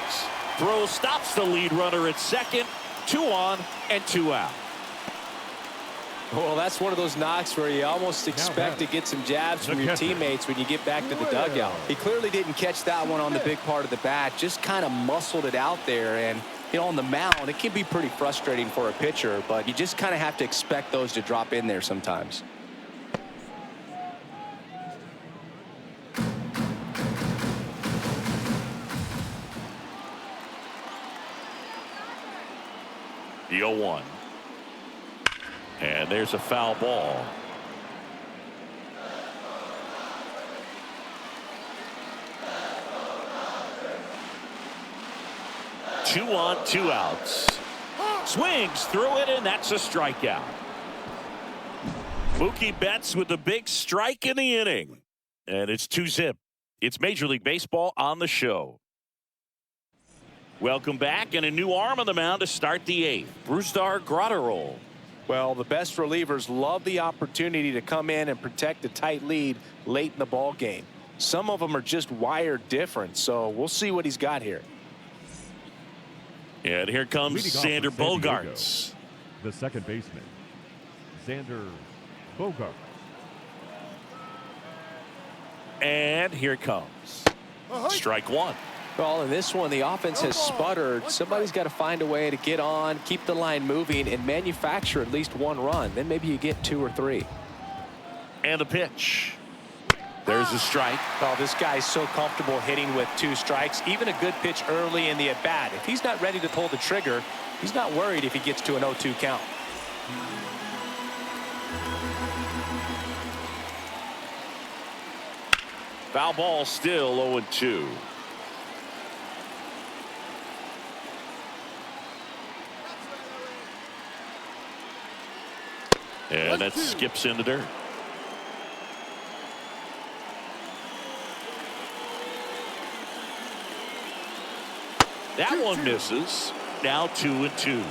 Throw stops the lead runner at second. 2 on and 2 out. Well, that's one of those knocks where you almost expect to get some jabs from your teammates when you get back to the dugout. He clearly didn't catch that one on the big part of the bat, just kind of muscled it out there. And, you know, on the mound, it can be pretty frustrating for a pitcher, but you just kind of have to expect those to drop in there sometimes. The 0-1. And there's a foul ball. Two on, 2 outs. Swings through it, and that's a strikeout. Mookie Betts with the big strike in the inning. And it's 2-0. It's Major League Baseball on the show. Welcome back, and a new arm on the mound to start the 8th. Brusdar Graterol. Well, the best relievers love the opportunity to come in and protect a tight lead late in the ball game. Some of them are just wired different, so we'll see what he's got here. And here comes Xander Bogaerts. The second baseman, Xander Bogaerts. And here it comes. Strike 1. Well, in this one, the offense has sputtered. Somebody's got to find a way to get on, keep the line moving, and manufacture at least 1 run. Then maybe you get 2 or 3. And a pitch. There's a strike. Oh, this guy's so comfortable hitting with 2 strikes. Even a good pitch early in the at-bat. If he's not ready to pull the trigger, he's not worried if he gets to an 0-2 count. Foul ball, still 0-2. And that skips in the dirt. That one misses. Now 2-2.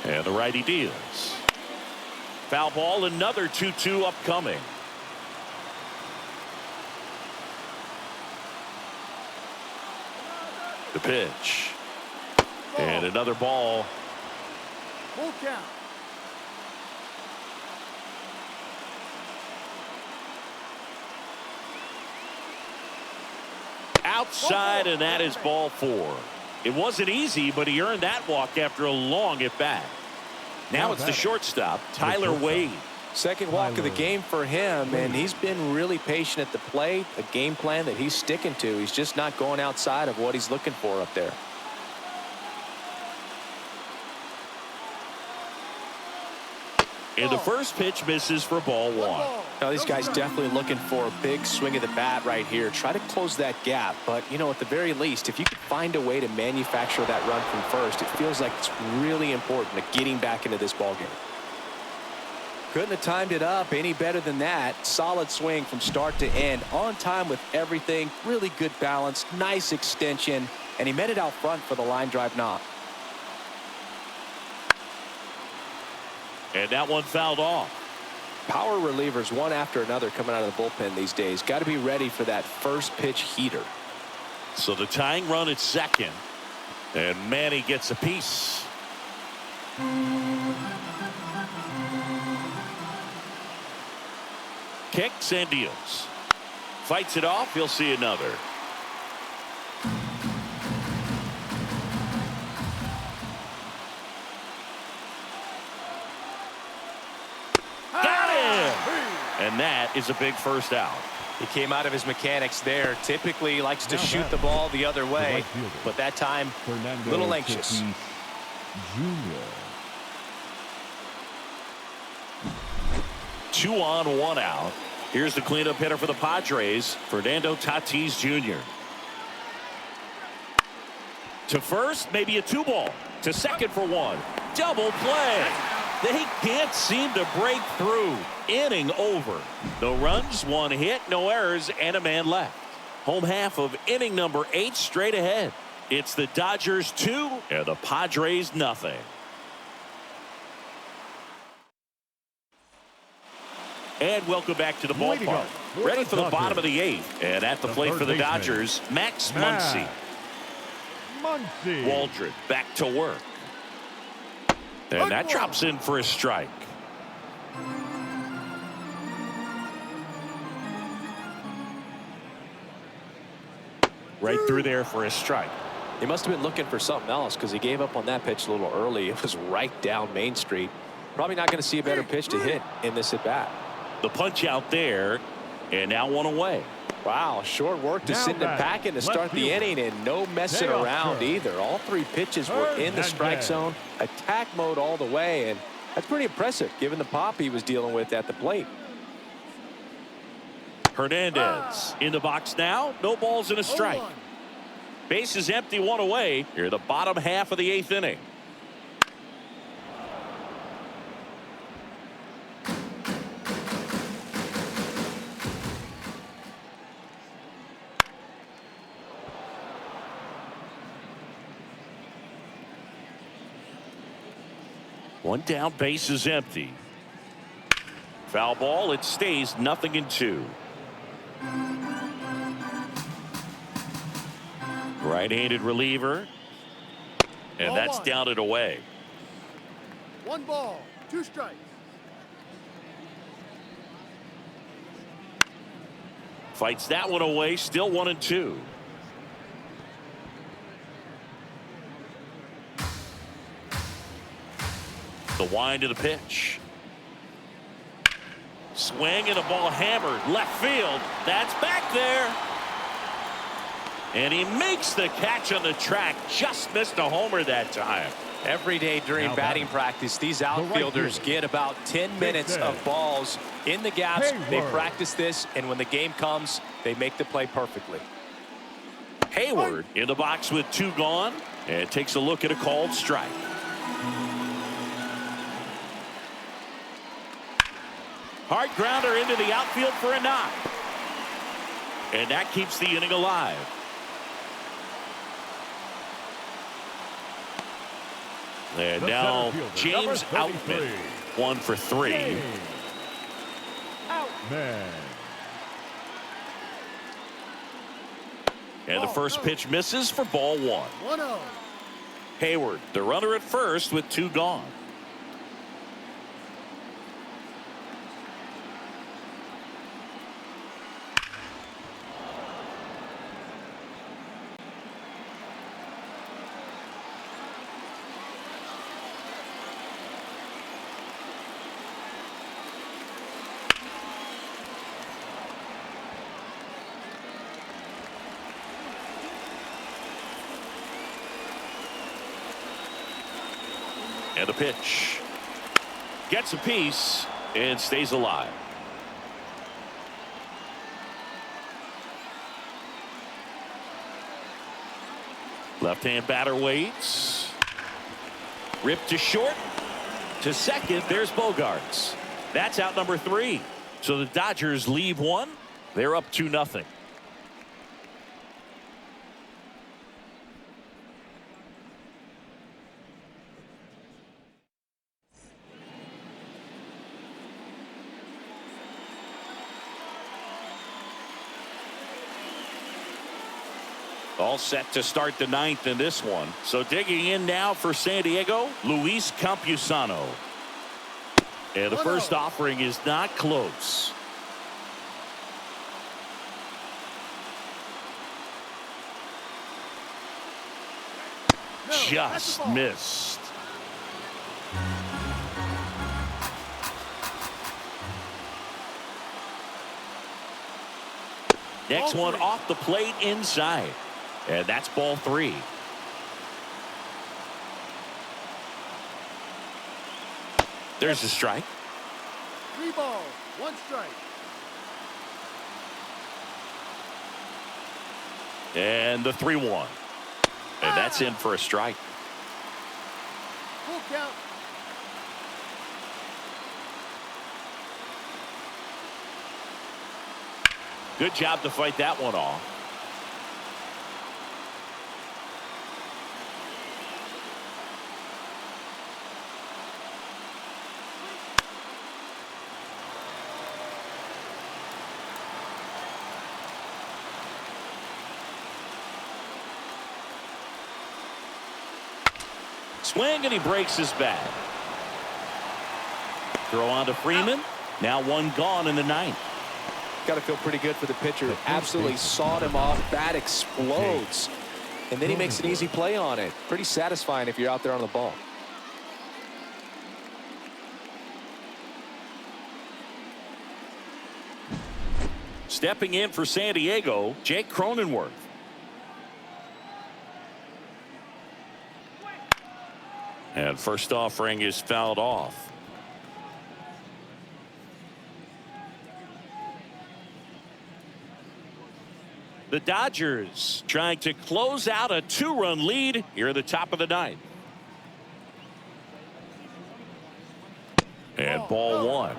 And the righty deals. Foul ball, another 2-2 upcoming. The pitch. And another ball. Full count. Outside, and that is ball 4. It wasn't easy, but he earned that walk after a long at bat. Now it's the shortstop, Tyler Wade. Second walk of the game for him, and he's been really patient at the plate. A game plan that he's sticking to. He's just not going outside of what he's looking for up there. And the first pitch misses for ball 1. Now, this guy's definitely looking for a big swing of the bat right here. Try to close that gap. But, you know, at the very least, if you could find a way to manufacture that run from first, it feels like it's really important to getting back into this ballgame. Couldn't have timed it up any better than that. Solid swing from start to end. On time with everything. Really good balance. Nice extension. And he met it out front for the line drive knock. And that one fouled off. Power relievers one after another coming out of the bullpen these days. Got to be ready for that first pitch heater. So the tying run at second. And Manny gets a piece. Kicks and deals. Fights it off. He'll see another. And that is a big first out. He came out of his mechanics there. Typically likes to shoot the ball the other way, but that time a little anxious. Jr. 2 on, 1 out. Here's the cleanup hitter for the Padres, Fernando Tatis Jr. To first, maybe a 2-ball. To second for 1. Double play. They can't seem to break through. Inning over. No runs, 1 hit, no errors, and a man left. Home half of inning number 8 straight ahead. It's the Dodgers 2 and the Padres nothing. And welcome back to the ballpark. Ready for the bottom of the 8th. And at the plate for the Dodgers, Max Muncy. Muncy. Waldron back to work. And that drops in for a strike. Right through there for a strike. He must have been looking for something else because he gave up on that pitch a little early. It was right down Main Street. Probably not going to see a better pitch to hit in this at bat. The punch out there, and now one away. Wow, short work to send him back in to start the inning, and no messing around either. All three pitches were in the strike zone, attack mode all the way, and that's pretty impressive given the pop he was dealing with at the plate. Hernandez in the box now. No balls and a strike. Base is empty, one away. Here, the bottom half of the 8th inning. One down, base is empty. Foul ball, it stays 0-2. Right-handed reliever. And that's down and away. 1 ball, 2 strikes. Fights that one away, still 1-2. The wind of the pitch. Swing and a ball hammered left field. That's back there. And he makes the catch on the track. Just missed a homer that time. Every day during batting practice, these outfielders get about 10 minutes of balls in the gaps. They practice this, and when the game comes, they make the play perfectly. Hayward in the box with 2 gone, and takes a look at a called strike. Hard grounder into the outfield for a knock. And that keeps the inning alive. And now James Outman, 1 for 3. Outman. And the first pitch misses for ball 1. 1-0. Hayward, the runner at first with 2 gone. And a pitch. Gets a piece and stays alive. Left-hand batter waits. Ripped to short. To second, there's Bogarts. That's out number 3. So the Dodgers leave 1. They're up 2-0. All set to start the 9th in this one. So digging in now for San Diego, Luis Campusano. And the first offering is not close. Just missed. Next one off the plate inside. And that's ball 3. There's a strike. 3 balls, 1 strike. And the 3-1. And that's in for a strike. Full count. Good job to fight that one off. Swing, and he breaks his bat. Throw on to Freeman. Now one gone in the ninth. Got to feel pretty good for the pitcher. Absolutely sawed him off. Bat explodes. And then he makes an easy play on it. Pretty satisfying if you're out there on the ball. Stepping in for San Diego, Jake Cronenworth. And first offering is fouled off. The Dodgers trying to close out a 2-run lead here at the top of the ninth. And ball one.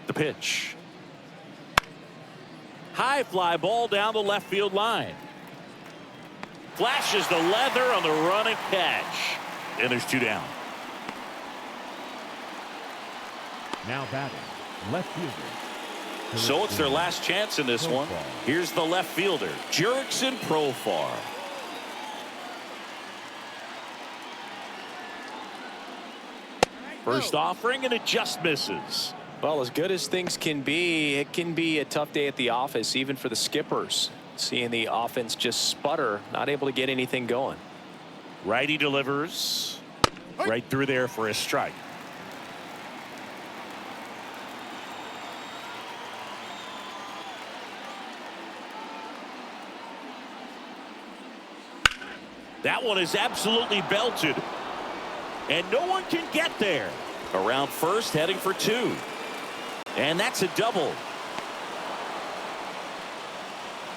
The pitch. High fly ball down the left field line. Flashes the leather on the running catch. And there's two down. Now batting, left fielder. So it's their last chance in this one. Here's the left fielder, Jurickson Profar. First offering, and it just misses. Well, as good as things can be, it can be a tough day at the office, even for the skippers. Seeing the offense just sputter, not able to get anything going. Righty delivers right through there for a strike. That one is absolutely belted. And no one can get there. Around first, heading for two. And that's a double.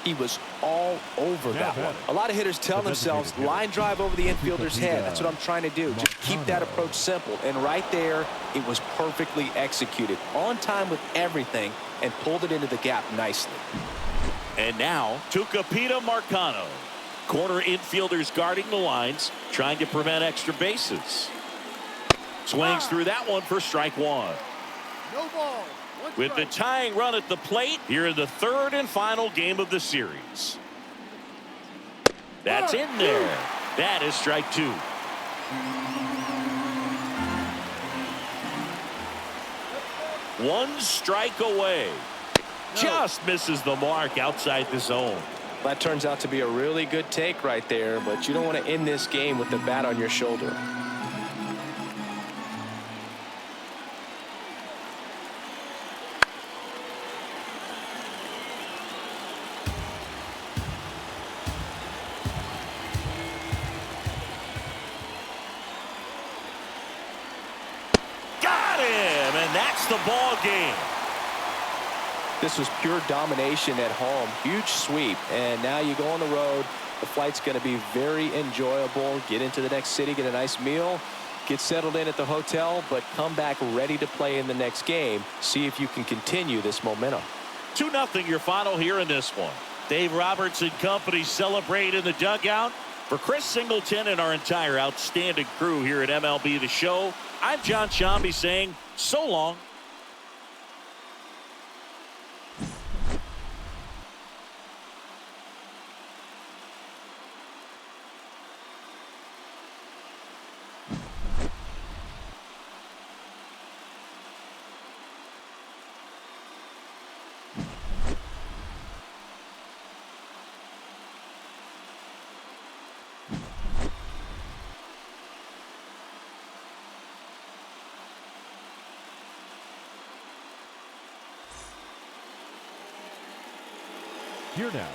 He was all over that one. A lot of hitters tell themselves line drive over the infielder's head. That's what I'm trying to do. Just keep that approach simple. And right there, it was perfectly executed. On time with everything and pulled it into the gap nicely. And now, Tucupita Marcano. Corner infielders guarding the lines, trying to prevent extra bases. Swings through that one for strike one. No ball. With the tying run at the plate, here in the third and final game of the series. That's in there. That is strike two. One strike away. Just misses the mark outside the zone. That turns out to be a really good take right there, but you don't want to end this game with the bat on your shoulder. Got him, and that's the ball game. This was pure domination at home. Huge sweep. And now you go on the road. The flight's going to be very enjoyable. Get into the next city, get a nice meal, get settled in at the hotel, but come back ready to play in the next game. See if you can continue this momentum. 2-0 your final here in this one. Dave Roberts and company celebrate in the dugout. For Chris Singleton and our entire outstanding crew here at MLB The Show, I'm John Shambi saying so long. Here now